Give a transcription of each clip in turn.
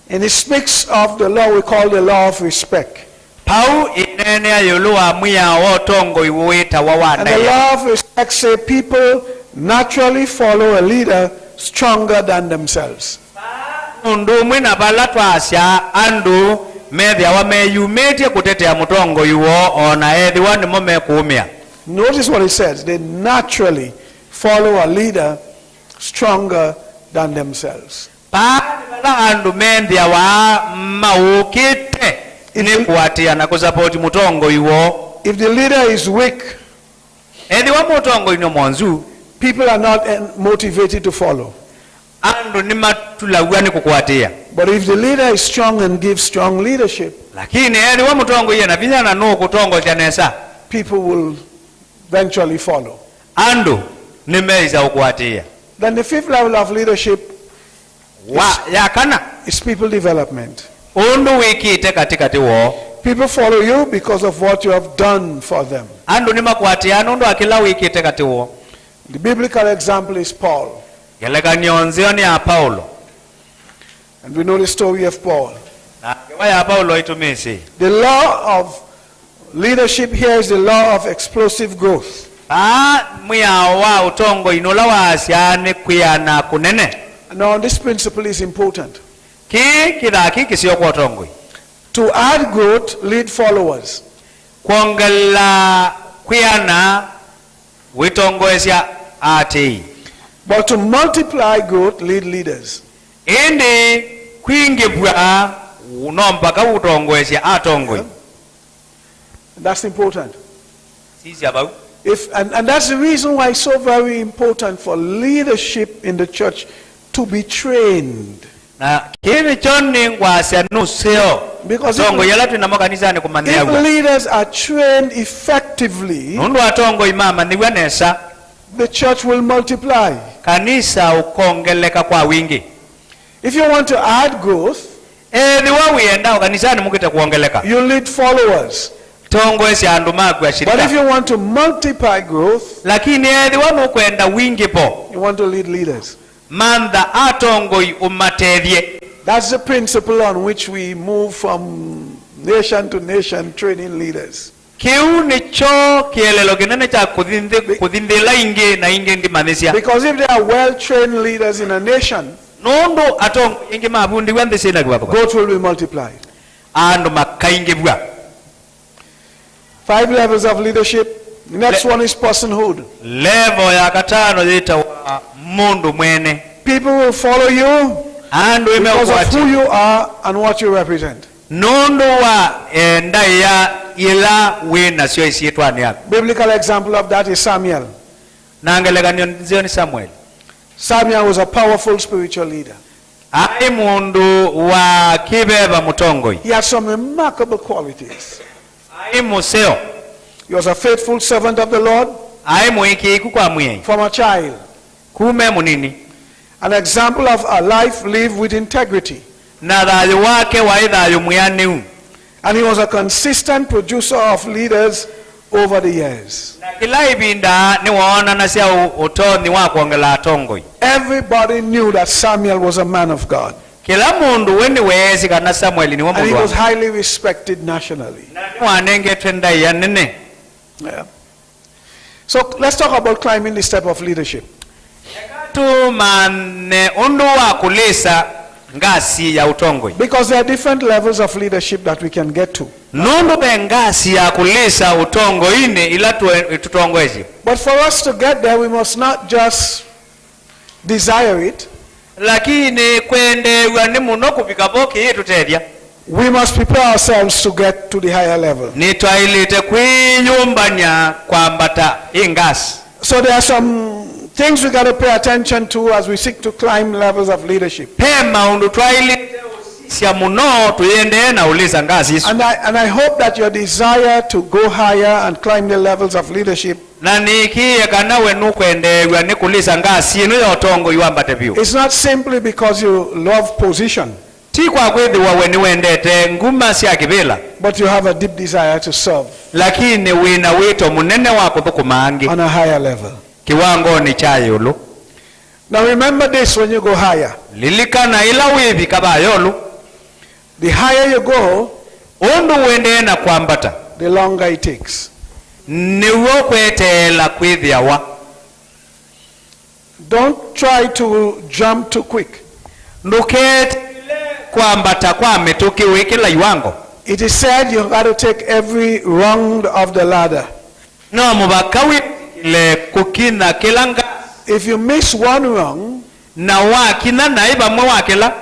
And it speaks of the law we call the law of respect. And the law of respect says people naturally follow a leader stronger than themselves. Notice what it says. They naturally follow a leader stronger than themselves. If the leader is weak, people are not motivated to follow. But if the leader is strong and gives strong leadership, people will eventually follow. Then the fifth level of leadership is people development. People follow you because of what you have done for them. The biblical example is Paul. And we know the story of Paul. The law of leadership here is the law of explosive growth. Now this principle is important. To add growth, lead followers. But to multiply growth, lead leaders. That's important. And that's the reason why it's so very important for leadership in the church to be trained. Because if leaders are trained effectively, the church will multiply. If you want to add growth, you lead followers. But if you want to multiply growth, you want to lead leaders. That's the principle on which we move from nation to nation training leaders. Because if there are well-trained leaders in a nation, growth will be multiplied. 5 levels of leadership. The next one is personhood. People will follow you because of who you are and what you represent. Biblical example of that is Samuel. Samuel was a powerful spiritual leader. He had some remarkable qualities. He was a faithful servant of the Lord from a child. An example of a life lived with integrity. And he was a consistent producer of leaders over the years. Everybody knew that Samuel was a man of God. And he was highly respected nationally. Yeah. So let's talk about climbing the step of leadership. Because there are different levels of leadership that we can get to. But for us to get there, we must not just desire it. We must prepare ourselves to get to the higher level. So there are some things we got to pay attention to as we seek to climb levels of leadership. And I hope that your desire to go higher and climb the levels of leadership it's not simply because you love position, but you have a deep desire to serve on a higher level. Now remember this when you go higher. Lilikana ila wivi kabayolu. The higher you go, undu wende na kwambata, the longer it takes. Niwo kwetela kwithiawa. Don't try to jump too quick. Nduket kwambata kwa metuki wekela iwango. It is said you got to take every round of the ladder. No mubakawi le kukina kilanga. If you miss one rung, na wakina naiba mwakela,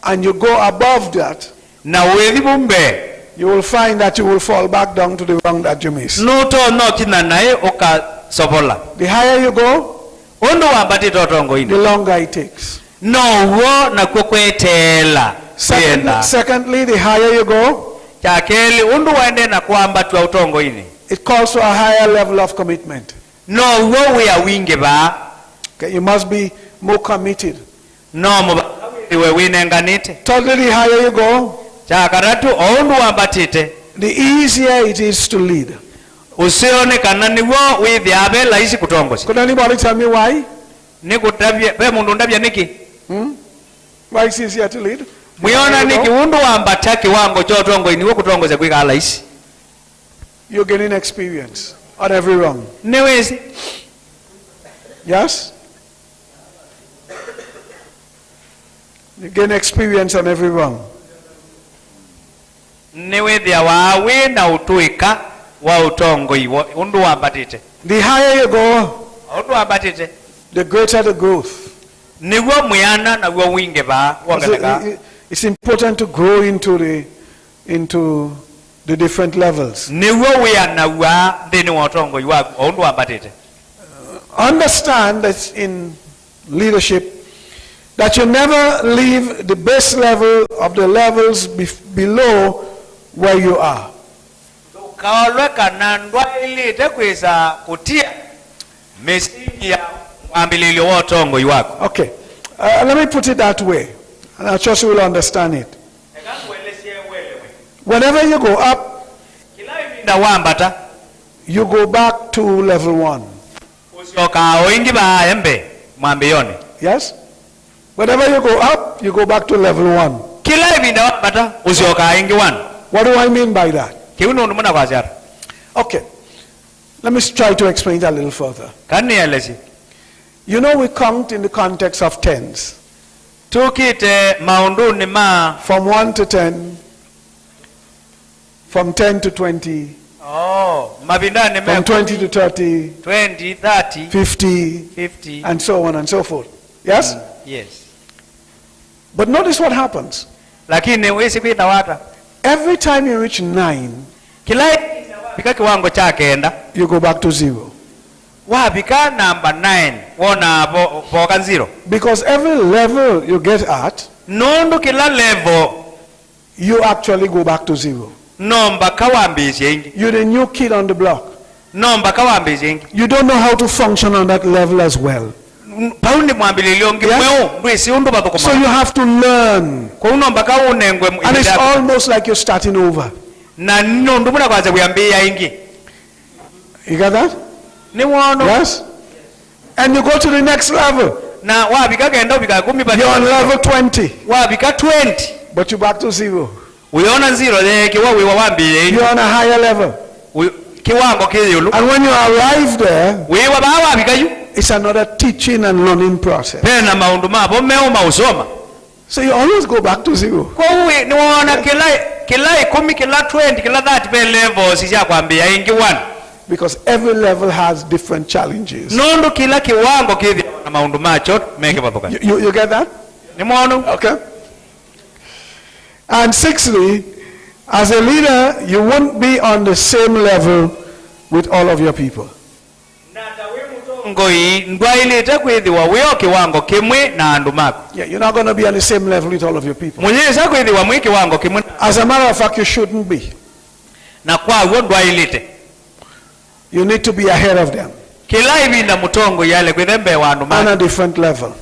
and you go above that, na wevi bumbe, you will find that you will fall back down to the rung that you missed. No to no kina nae oka sobola. The higher you go, undu wambati totongo ini, the longer it takes. No wo na kukwetela. Secondly, the higher you go, chakeli undu wende na kwambatu wa utongo ini, it calls for a higher level of commitment. No wo we winge ba. Okay, you must be more committed. No we winenganite. Thirdly, the higher you go, chakaratu undu wambatite, the easier it is to lead. Usione kanani wo withiabe laisi kutongosi. Could anybody tell me why? Nikutabye be mundu ndabya niki? Why it's easier to lead? Mwiona niki undu wambata kiwango chotongo ini wo kutongoze kwika laisi. You're gaining experience on every rung. Niwezi. Yes? You gain experience on every rung. Niwethia wawe na utuika wa utongo iwo undu wambatite. The higher you go, undu wambatite, the greater the growth. Niwo mwiana na wo winge ba wangaleka. It's important to grow into the different levels. Niwo wiana wa deni wa utongo iwa undu wambatite. Understand that in leadership that you never leave the base level of the levels below where you are. Kaolweka na ndwa ilite kwisa kutia mesingi ya ambililio wa utongo iwako. Okay, let me put it that way, and I trust you will understand it. Whenever you go up, you go back to level 1. Yes? Whenever you go up, you go back to level 1. What do I mean by that? Okay, let me try to explain it a little further. You know, we count in the context of tens. From 1 to 10, from 10 to 20, from 20 to 30, 50, and so on and so forth. Yes? Yes. But notice what happens. Every time you reach 9, you go back to 0. Number 9 Because every level you get at, you actually go back to 0. You're the new kid on the block. You don't know how to function on that level as well. Yes? So you have to learn. And it's almost like you're starting over. You got that? Yes? And you go to the next level. You're on level 20. But you're back to 0. You're on a higher level. And when you arrive there, it's another teaching and learning process. So you always go back to 0. Because every level has different challenges. You get that? Okay. And sixthly, as a leader, you won't be on the same level with all of your people. Yeah, you're not going to be on the same level with all of your people. As a matter of fact, you shouldn't be. You need to be ahead of them. On a different level.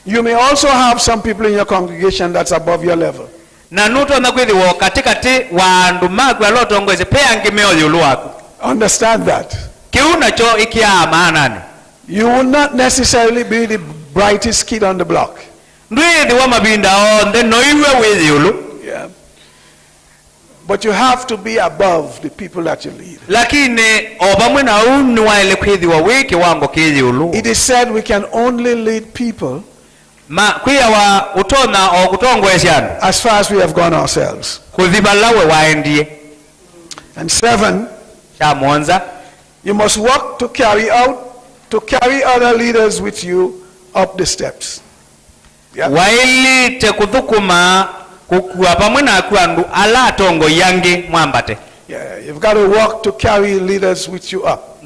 You may also have some people in your congregation that's above your level. Understand that. You will not necessarily be the brightest kid on the block. Yeah. But you have to be above the people that you lead. It is said we can only lead people as far as we have gone ourselves. And 7, you must work to carry other leaders with you up the steps. Yeah. Yeah, you've got to work to carry leaders with you up.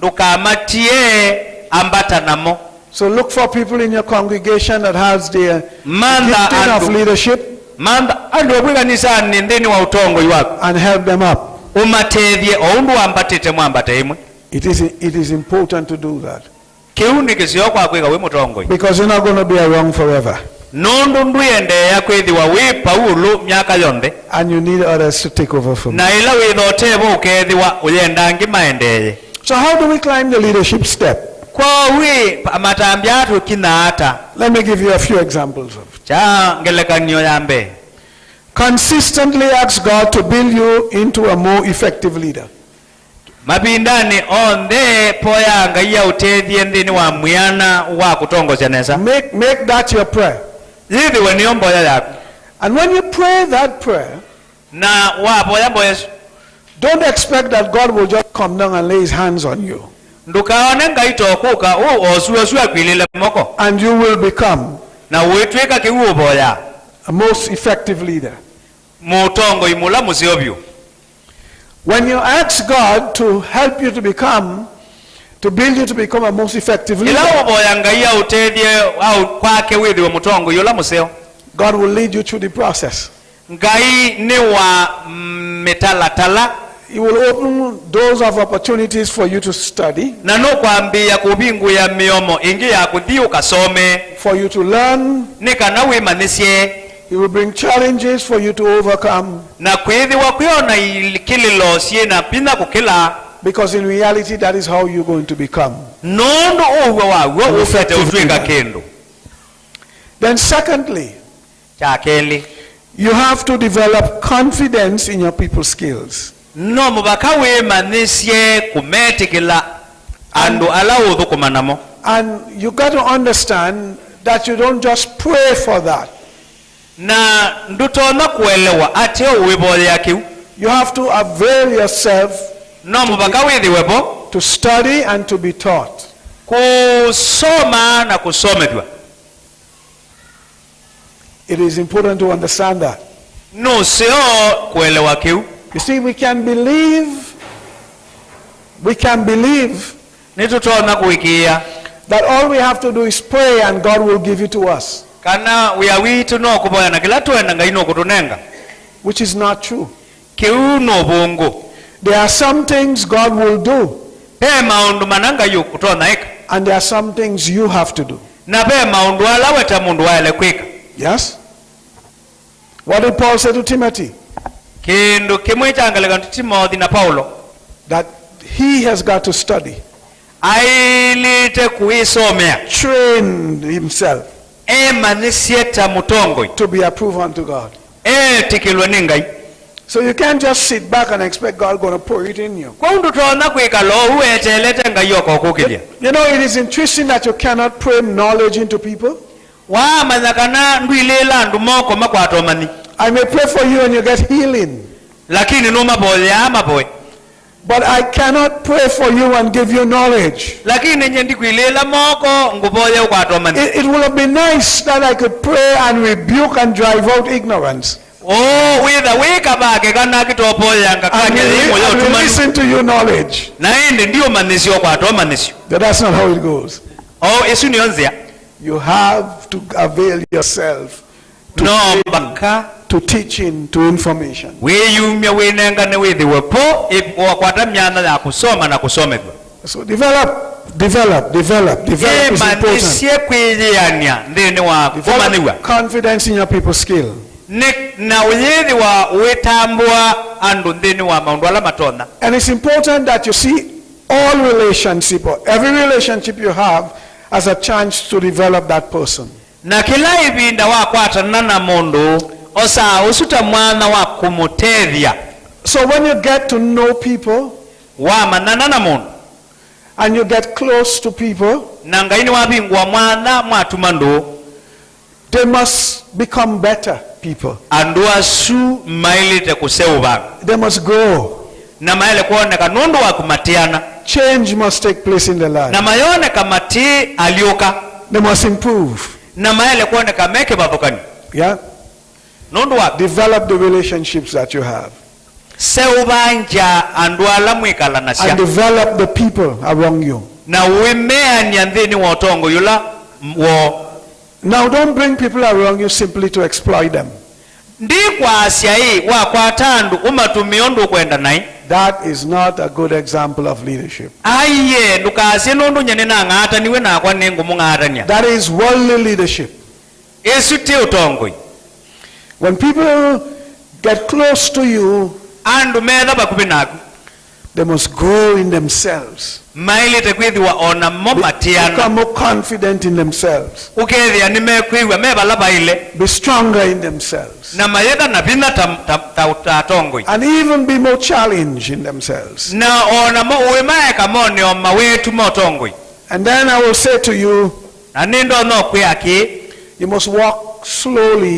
So look for people in your congregation that has the gifting of leadership and help them up. It is important to do that. Because you're not going to be around forever. And you need others to take over from you. So how do we climb the leadership step? Let me give you a few examples of it. Consistently ask God to build you into a more effective leader. Make that your prayer. And when you pray that prayer, don't expect that God will just come down and lay his hands on you. And you will become a most effective leader. When you ask God to help you to build you to become a most effective leader, God will lead you through the process. He will open doors of opportunities for you to study, for you to learn. He will bring challenges for you to overcome. Because in reality, that is how you're going to become. Then secondly, you have to develop confidence in your people's skills. And you got to understand that you don't just pray for that. You have to avail yourself to study and to be taught. It is important to understand that. You see, we can believe that all we have to do is pray and God will give it to us. Which is not true. There are some things God will do, and there are some things you have to do. Yes? What did Paul say to Timothy? That he has got to study, train himself to be approved unto God. So you can't just sit back and expect God going to pour it in you. You know, it is interesting that you cannot pray knowledge into people. I may pray for you and you get healing, but I cannot pray for you and give you knowledge. It would have been nice that I could pray and rebuke and drive out ignorance. And listen to your knowledge. But that's not how it goes. You have to avail yourself to teaching, to information. So develop is important. Develop confidence in your people's skill. And it's important that you see all relationship, or every relationship you have, as a chance to develop that person. Na kila ibinda wakwatana na mundu osa usuta mwana wa kumutethya. So when you get to know people, wamanana na mundu and you get close to people, na ngaini wabingwa mwana mwatuma ndu, they must become better people. Andu asu mailite kuseuba. They must grow. Na maile kuoneka nundu wa kumatiana. Change must take place in their life. Na mayoneka mati alioka. They must improve. Na maile kuoneka meke babukani. Yeah. Nundu wa develop the relationships that you have. Seubanja andu alamwikala nasya. And develop the people around you. Na uemea nyandhini wotongo yula wo. Now don't bring people around you simply to exploit them. Ndi kwa asya hii wa kwa tandu umatumiondu kwenda nai. That is not a good example of leadership. Aye nukasi nundu nyenena ngata niwe na kwa nengu mungata nya. That is worldly leadership. Esuti utongoi. When people get close to you, andu medha bakubinaku, they must grow in themselves. Maili tekwithiwa ona momatiana. Become more confident in themselves. Ukethia nimekwiwa meba laba ile. Be stronger in themselves. Na mayeda na bina tatongoi. And even be more challenged in themselves. Na ona mo uemaeka moni o mawetu motongoi. And then I will say to you, na nindo no kuyaki, you must walk slowly